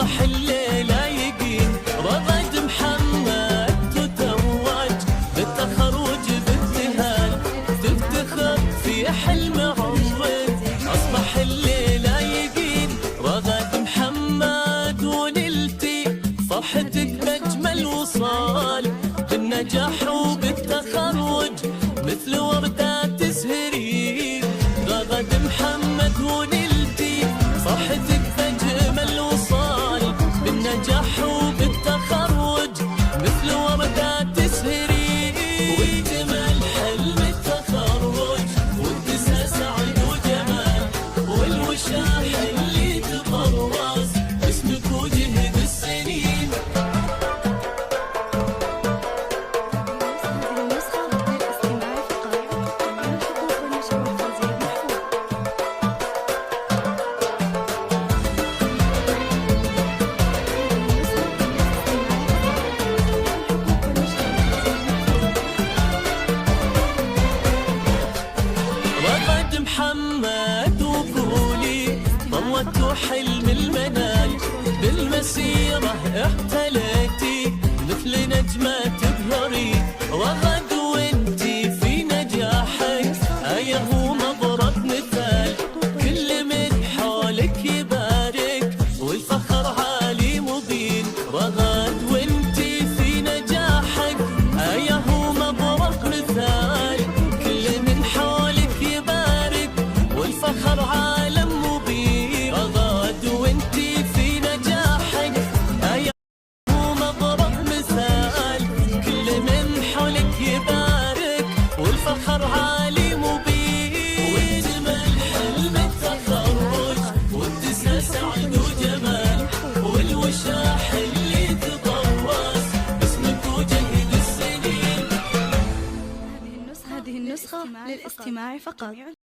أصبح الليلة يقين رغد محمد تتوج بالتخرج بابتهال تفتخر في حلم عمرك. أصبح الليلة يقين رغد محمد ونلتي فرحتك بأجمل وصال بالنجاح وبالتخرج مثل وردة تزهري. رغد محمد ونلتي فرحتك بأجمل وصال بالنجاح وبالتخرج مثل وردة تزهري. واكتمل حلم التخرج واتسع سعد وجمال والوشاية اللي تبرز اسمك وجهد السنين. رغد محمد وقولي طوت حلم المنال بالمسيرة احتليتي مثل نجمة تبهري. رغد وانتي في نجاحك آية ومضرب مثال كل من حولك يبارك والفخر عالي مبين. رغد وانتي في نجاحك آية ومضرب مثال كل من حولك يبارك والفخر عالم مبين. رغد وانتي في نجاحك آية ومضرب مثال كل من حولك يبارك والفخر عالي مبين. واكتمل حلم التخرج واتسع سعد وجمال والوشاح اللي تبرز اسمك وجهد السنين. هذه النسخة للاستماع فقط.